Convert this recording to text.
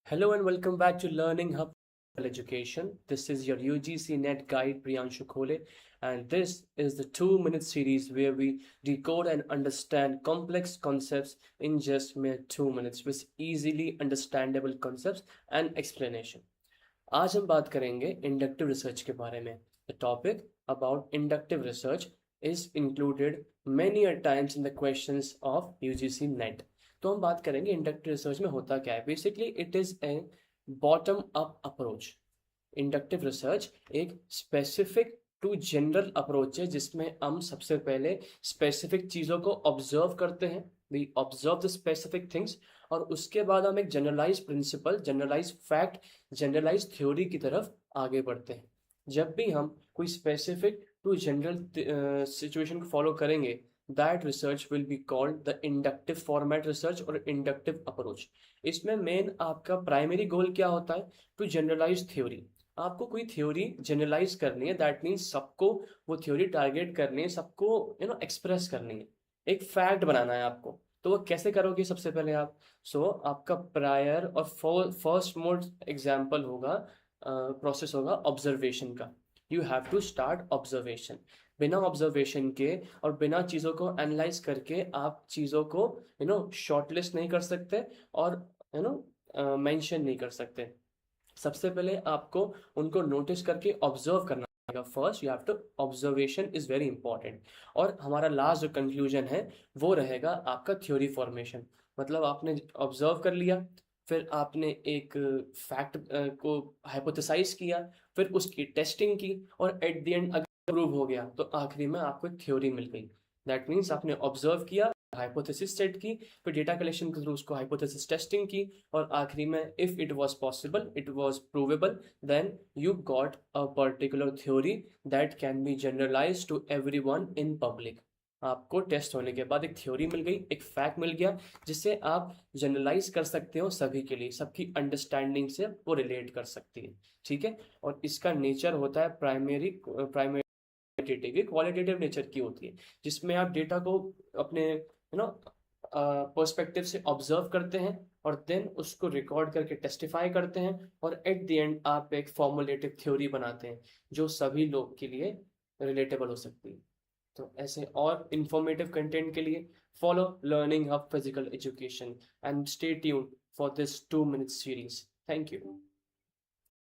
Hello and welcome back to Learning Hub Education. This is your UGC Net guide Priyanshu Khole, and this is the 2-minute series where we decode and understand complex concepts in just mere 2 minutes with easily understandable concepts and explanation. आज हम बात करेंगे inductive research के बारे में. The topic about inductive research is included many a times in the questions of UGC Net. तो हम बात करेंगे इंडक्टिव रिसर्च में होता क्या है. Basically it is a bottom up approach. Inductive research एक स्पेसिफिक टू जनरल अप्रोच है जिसमें हम सबसे पहले स्पेसिफिक चीज़ों को ऑब्जर्व करते हैं. We observe the specific things और उसके बाद हम एक generalize principle, generalize fact, generalize theory की तरफ आगे बढ़ते हैं. जब भी हम कोई स्पेसिफिक टू जनरल सिचुएशन को फॉलो करेंगे, that research will be called the inductive format research और inductive approach. इसमें मेन आपका प्राइमरी गोल क्या होता है? To generalize theory. आपको कोई थ्योरी जनरलाइज करनी है, दैट मीन्स सबको वो थ्योरी टारगेट करनी है, सबको एक्सप्रेस करनी है, एक फैक्ट बनाना है आपको. तो वो कैसे करोगे? सबसे पहले आप आपका प्रायर और फर्स्ट मोड एग्जाम्पल होगा, प्रोसेस होगा ऑब्जर्वेशन का. You have to start observation. बिना ऑब्जर्वेशन के और बिना चीज़ों को एनालाइज करके आप चीज़ों को शॉर्टलिस्ट नहीं कर सकते और मेंशन नहीं कर सकते. सबसे पहले आपको उनको नोटिस करके ऑब्जर्व करना पड़ेगा. First you have to, observation is very important. और हमारा लास्ट जो कंक्लूजन है वो रहेगा आपका थ्योरी फॉर्मेशन. मतलब आपने ऑब्जर्व कर लिया, फिर आपने एक फैक्ट को हाइपोथेसाइज किया, फिर उसकी टेस्टिंग की और एट द एंड प्रूव हो गया तो आखिरी में आपको एक थ्योरी मिल गई. दैट मीन्स आपने ऑब्जर्व किया, हाइपोथेसिस सेट की, फिर डेटा कलेक्शन के थ्रू उसको हाइपोथेसिस टेस्टिंग की और आखिरी में if it was possible, it was provable, then you got a particular theory that can be generalized to everyone in public. आपको टेस्ट होने के बाद एक थ्योरी मिल गई, एक फैक्ट मिल गया जिससे आप जनरलाइज कर सकते हो सभी के लिए, सबकी अंडरस्टैंडिंग से वो रिलेट कर सकती है. ठीक है. और इसका नेचर होता है प्राइमरी क्वालिटेटिव नेचर की होती है, जिसमें आप डेटा को अपने पर्सपेक्टिव से ऑब्जर्व करते हैं और देन उसको रिकॉर्ड करके टेस्टिफाई करते हैं और एट द एंड आप एक फॉर्मुलेटिव थ्योरी बनाते हैं जो सभी लोग के लिए रिलेटेबल हो सकती है. तो ऐसे और इंफॉर्मेटिव कंटेंट के लिए follow learning hub physical education and stay tuned for this 2 minute series. Thank you.